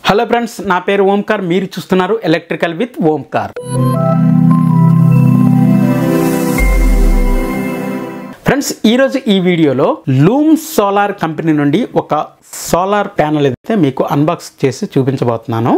Hello friends, నా పేరు ఓంకార్. మీరు చూస్తున్నారు ఎలక్ట్రికల్ విత్ ఓంకార్. ఫ్రెండ్స్, ఈరోజు ఈ వీడియోలో లూమ్ సోలార్ కంపెనీ నుండి ఒక సోలార్ ప్యానెల్ అయితే మీకు అన్బాక్స్ చేసి చూపించబోతున్నాను.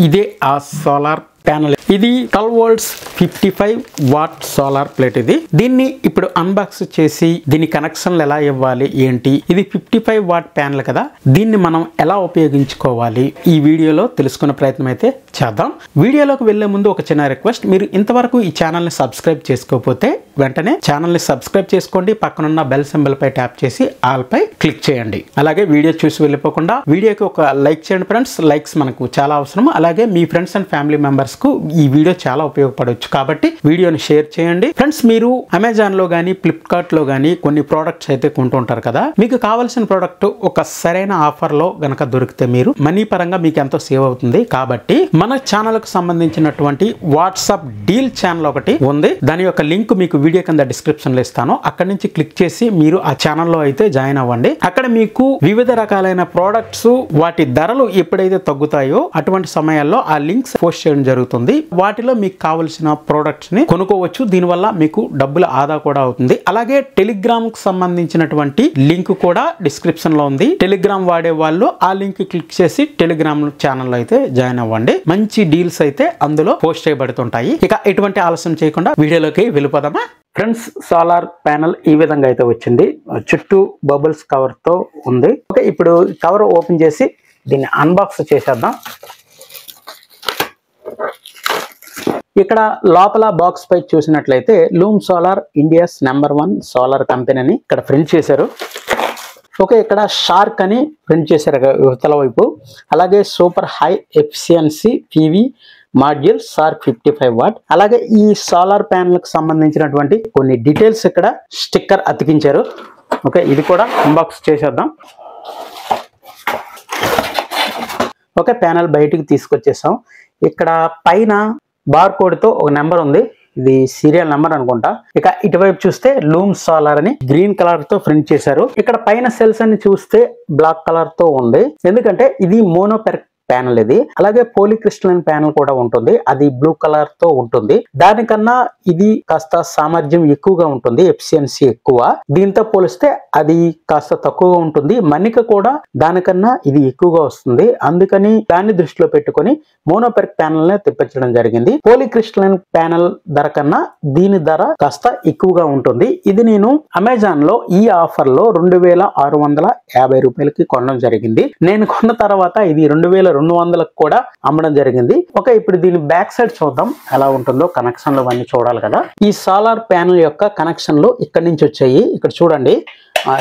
ఇదే ఆ సోలార్ ప్యానెల్. ఇది 12 వోల్ట్స్ 55 వాట్ సోలార్ ప్లేట్. దీన్ని ఇప్పుడు అన్బాక్స్ చేసి దీని కనెక్షన్లు ఎలా ఇవ్వాలి ఏంటి, ఇది 55 వాట్ ప్యానెల్ కదా, దీన్ని మనం ఎలా ఉపయోగించుకోవాలి ఈ వీడియోలో తెలుసుకునే ప్రయత్నం అయితే చేద్దాం. వీడియోలోకి వెళ్లే ముందు ఒక చిన్న రిక్వెస్ట్, మీరు ఇంతవరకు ఈ ఛానల్ని సబ్స్క్రైబ్ చేసుకోకపోతే వెంటనే ఛానల్ని సబ్స్క్రైబ్ చేసుకోండి. పక్కనున్న బెల్ సింబల్ పై ట్యాప్ చేసి ఆల్ పై క్లిక్ చేయండి. అలాగే వీడియో చూసి వెళ్ళిపోకుండా వీడియోకి ఒక లైక్ చేయండి ఫ్రెండ్స్. లైక్స్ మనకు చాలా అవసరం. అలాగే మీ ఫ్రెండ్స్ అండ్ ఫ్యామిలీ మెంబర్స్ కు ఈ వీడియో చాలా ఉపయోగపడవచ్చు కాబట్టి వీడియోని షేర్ చేయండి. ఫ్రెండ్స్, మీరు అమెజాన్ లో గానీ ఫ్లిప్కార్ట్ లో గానీ కొన్ని ప్రోడక్ట్స్ అయితే కొంటుంటారు కదా, మీకు కావాల్సిన ప్రోడక్ట్ ఒక సరైన ఆఫర్ లో గనక దొరికితే మీరు మనీ పరంగా మీకు ఎంతో సేవ్ అవుతుంది. కాబట్టి మన ఛానల్ కు సంబంధించినటువంటి వాట్సాప్ డీల్ ఛానల్ ఒకటి ఉంది. దాని యొక్క లింక్ మీకు వీడియో కింద డిస్క్రిప్షన్ లో ఇస్తాను. అక్కడ నుంచి క్లిక్ చేసి మీరు ఆ ఛానల్లో అయితే జాయిన్ అవ్వండి. అక్కడ మీకు వివిధ రకాలైన ప్రోడక్ట్స్ వాటి ధరలు ఎప్పుడైతే తగ్గుతాయో అటువంటి సమయాల్లో ఆ లింక్స్ పోస్ట్ చేయడం జరుగుతుంది. వాటిలో మీకు కావలసిన ప్రోడక్ట్స్ ని కొనుక్కోవచ్చు. దీనివల్ల మీకు డబ్బుల ఆదా కూడా అవుతుంది. అలాగే టెలిగ్రామ్ కు సంబంధించినటువంటి లింక్ కూడా డిస్క్రిప్షన్ లో ఉంది. టెలిగ్రామ్ వాడే వాళ్ళు ఆ లింక్ క్లిక్ చేసి టెలిగ్రామ్ ఛానల్ అయితే జాయిన్ అవ్వండి. మంచి డీల్స్ అయితే అందులో పోస్ట్ చేయబడుతుంటాయి. ఇక ఎటువంటి ఆలస్యం చేయకుండా వీడియోలోకి వెళ్ళిపోదామా. ఫ్రెండ్స్, సోలార్ ప్యానెల్ ఈ విధంగా అయితే వచ్చింది. చుట్టూ బబుల్స్ కవర్ తో ఉంది. ఓకే, ఇప్పుడు కవర్ ఓపెన్ చేసి దీన్ని అన్బాక్స్ చేసేద్దాం. ఇక్కడ లోపల బాక్స్ పై చూసినట్లయితే loom solar India's #1 solar company అని ఇక్కడ ప్రింట్ చేశారు. ఓకే, ఇక్కడ షార్క్ అని ప్రింట్ చేశారు యువతల వైపు. అలాగే super high efficiency PV module shark 55 what. అలాగే ఈ సోలార్ ప్యానెల్ కి సంబంధించినటువంటి కొన్ని డీటెయిల్స్ ఇక్కడ స్టిక్కర్ అతికించారు. ఓకే, ఇది కూడా అన్బాక్స్ చేసేద్దాం. ఓకే, ప్యానెల్ బయటికి తీసుకొచ్చేసాం. ఇక్కడ పైన బార్ కోడ్ తో ఒక నెంబర్ ఉంది. ఇది సీరియల్ నెంబర్ అనుకుంటా. ఇక ఇటువైపు చూస్తే లూమ్ సోలార్ అని గ్రీన్ కలర్ తో ప్రింట్ చేశారు. ఇక్కడ పైన సెల్స్ అని చూస్తే బ్లాక్ కలర్ తో ఉంది. ఎందుకంటే ఇది మోనో పెర్క్ ప్యానెల్ ఇది. అలాగే పోలీక్రిస్టలైన్ ప్యానెల్ కూడా ఉంటుంది. అది బ్లూ కలర్ తో ఉంటుంది. దానికన్నా ఇది కాస్త సామర్థ్యం ఎక్కువగా ఉంటుంది, ఎఫిషియన్సీ ఎక్కువ. దీంతో పోలిస్తే అది కాస్త తక్కువగా ఉంటుంది. మన్నిక కూడా దానికన్నా ఇది ఎక్కువగా వస్తుంది. అందుకని దాన్ని దృష్టిలో పెట్టుకొని మోనోపెర్క్ ప్యానెల్ నే తెప్పించడం జరిగింది. పోలీక్రిస్టలైన్ ప్యానెల్ ధర కన్నా దీని ధర కాస్త ఎక్కువగా ఉంటుంది. ఇది నేను అమెజాన్ లో ఈ ఆఫర్ లో 2650 రూపాయలకి కొనడం జరిగింది. నేను కొన్న తర్వాత ఇది 2200 కూడా అమ్మడం జరిగింది. ఓకే, ఇప్పుడు దీని బ్యాక్ సైడ్ చూద్దాం ఎలా ఉంటుందో. కనెక్షన్లు అన్నీ చూడాలి కదా. ఈ సోలార్ ప్యానెల్ యొక్క కనెక్షన్లు ఇక్కడ నుంచి వచ్చాయి. ఇక్కడ చూడండి,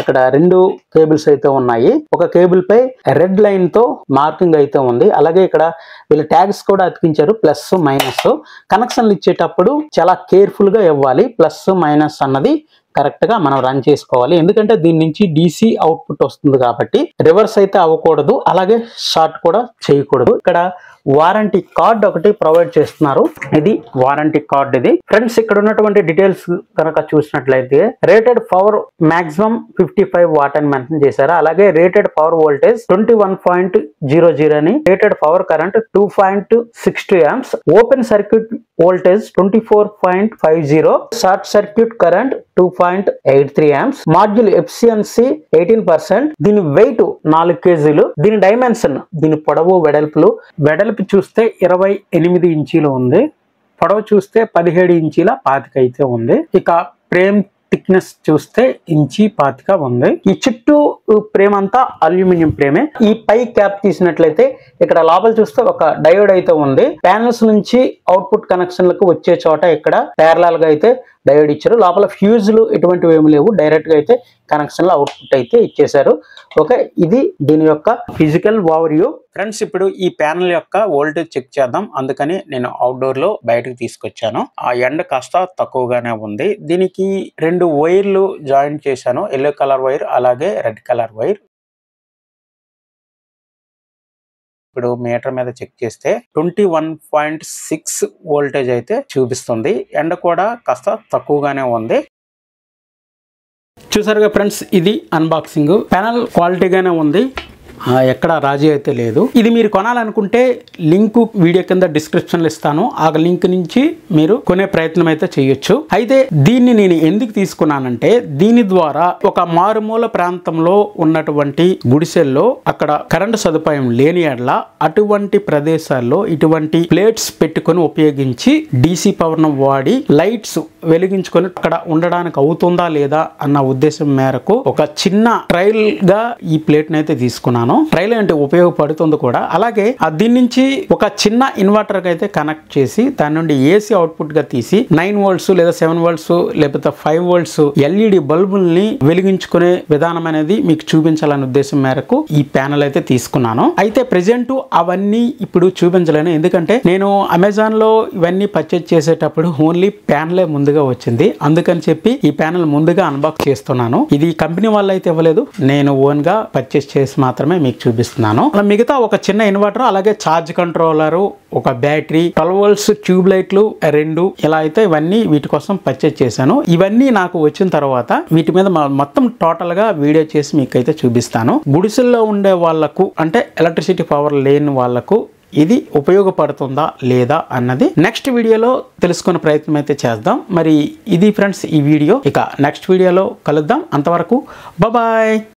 ఇక్కడ 2 కేబుల్స్ అయితే ఉన్నాయి. ఒక కేబుల్ పై రెడ్ లైన్ తో మార్కింగ్ అయితే ఉంది. అలాగే ఇక్కడ వీళ్ళు ట్యాగ్స్ కూడా అతికించారు, ప్లస్ మైనస్. కనెక్షన్లు ఇచ్చేటప్పుడు చాలా కేర్ఫుల్ గా ఇవ్వాలి. ప్లస్ మైనస్ అన్నది కరెక్ట్ గా మనం రన్ చేసుకోవాలి. ఎందుకంటే దీని నుంచి DC అవుట్పుట్ వస్తుంది కాబట్టి రివర్స్ అయితే అవ్వకూడదు, అలాగే షార్ట్ కూడా చేయకూడదు. ఇక్కడ వారంటీ కార్డ్ ఒకటి ప్రొవైడ్ చేస్తున్నారు. ఇది వారంటీ కార్డ్. ఇది ఫ్రెండ్స్, ఇక్కడ ఉన్నటువంటి డీటెయిల్స్ కనుక చూసినట్లయితే రేటెడ్ పవర్ మాక్సిమం 55 వాట్ అని మెన్షన్ చేశారు. అలాగే రేటెడ్ పవర్ వోల్టేజ్ 21.00 అని, rated power current 2.62 amps, open circuit voltage 24.50, short circuit current 2.83 amps, module efficiency 18%. దీని వెయిట్ 4 kg. దీని డైమెన్షన్, దీని పొడవు వెడల్పు చూస్తే 28 ఇంచీలు ఉంది. పొడవు చూస్తే 17 ఇంచీల 25 అయితే ఉంది. ఇక ఫ్రేమ్ థిక్నెస్ చూస్తే 1.25 ఉంది. ఈ చుట్టూ ఫ్రేమ్ అంతా అల్యూమినియం ఫ్రేమే. ఈ పై క్యాప్ తీసినట్లయితే ఇక్కడ లోపల చూస్తే ఒక డయోడ్ అయితే ఉంది. ప్యానల్స్ నుంచి అవుట్పుట్ కనెక్షన్లకు వచ్చే చోట ఇక్కడ ప్యారలల్ గా అయితే డయోడ్ ఇచ్చారు. లోపల ఫ్యూజులు ఎటువంటివి ఏమి లేవు. డైరెక్ట్ గా అయితే కనెక్షన్ లో అవుట్పుట్ అయితే ఇచ్చేసారు. ఓకే, ఇది దీని యొక్క ఫిజికల్ ఓవర్వ్యూ. ఫ్రెండ్స్, ఇప్పుడు ఈ ప్యానెల్ యొక్క వోల్టేజ్ చెక్ చేద్దాం. అందుకని నేను అవుట్డోర్ లో బయటకు తీసుకొచ్చాను. ఆ ఎండ్ కాస్త తక్కువగానే ఉంది. దీనికి 2 వైర్లు జాయిన్ చేశాను. ఎల్లో కలర్ వైర్, అలాగే రెడ్ కలర్ వైర్. ఇప్పుడు మీటర్ మీద చెక్ చేస్తే 21.6 వోల్టేజ్ అయితే చూపిస్తుంది. ఎండ కూడా కాస్త తక్కువగానే ఉంది. చూసారుగా ఫ్రెండ్స్, ఇది అన్బాక్సింగ్. ప్యానెల్ క్వాలిటీగానే ఉంది. ఎక్కడ రాజీ అయితే లేదు. ఇది మీరు కొనాలనుకుంటే లింక్ వీడియో కింద డిస్క్రిప్షన్ లో ఇస్తాను. ఆ లింక్ నుంచి మీరు కొనే ప్రయత్నం అయితే చేయొచ్చు. అయితే దీన్ని నేను ఎందుకు తీసుకున్నానంటే దీని ద్వారా ఒక మారుమూల ప్రాంతంలో ఉన్నటువంటి గుడిసెల్లో అక్కడ కరెంటు సదుపాయం లేని ఎడల అటువంటి ప్రదేశాల్లో ఇటువంటి ప్లేట్స్ పెట్టుకొని ఉపయోగించి DC పవర్ ను వాడి లైట్స్ వెలిగించుకొని అక్కడ ఉండడానికి అవుతుందా లేదా అన్న ఉద్దేశం మేరకు ఒక చిన్న ట్రయల్ గా ఈ ప్లేట్ ని అయితే తీసుకున్నాను. ట్రయల్ అంటే ఉపయోగపడుతుంది కూడా. అలాగే దీని నుంచి ఒక చిన్న ఇన్వర్టర్ కి అయితే కనెక్ట్ చేసి దాని నుండి AC అవుట్పుట్ గా తీసి 9 వోల్ట్స్ లేదా 7 వోల్ట్స్ లేకపోతే 5 వోల్ట్స్ LED బల్బుల్ని వెలిగించుకునే విధానం అనేది మీకు చూపించాలనే ఉద్దేశం మేరకు ఈ ప్యానెల్ అయితే తీసుకున్నాను. అయితే ప్రెజెంట్ అవన్నీ ఇప్పుడు చూపించలేను, ఎందుకంటే నేను అమెజాన్ లో ఇవన్నీ పర్చేజ్ చేసేటప్పుడు ఓన్లీ ప్యానెలే ముందుగా వచ్చింది. అందుకని చెప్పి ఈ ప్యానెల్ ముందుగా అన్బాక్స్ చేస్తున్నాను. ఇది కంపెనీ వాళ్ళు అయితే ఇవ్వలేదు, నేను ఓన్ గా పర్చేజ్ చేసి మాత్రమే మీకు చూపిస్తున్నాను. మిగతా ఒక చిన్న ఇన్వర్టర్, అలాగే ఛార్జ్ కంట్రోలర్, ఒక బ్యాటరీ, 12 వోల్ట్స్ ట్యూబ్ లైట్లు 2 ఇలా అయితే ఇవన్నీ వీటి కోసం పర్చేజ్ చేశాను. ఇవన్నీ నాకు వచ్చిన తర్వాత వీటి మీద మొత్తం టోటల్ గా వీడియో చేసి మీకు అయితే చూపిస్తాను. గుడిసెల్లో ఉండే వాళ్లకు అంటే ఎలక్ట్రిసిటీ పవర్ లేని వాళ్లకు ఇది ఉపయోగపడుతుందా లేదా అన్నది నెక్స్ట్ వీడియోలో తెలుసుకునే ప్రయత్నం అయితే చేద్దాం. మరి ఇది ఫ్రెండ్స్ ఈ వీడియో. ఇక నెక్స్ట్ వీడియోలో కలుద్దాం. అంతవరకు బాయ్.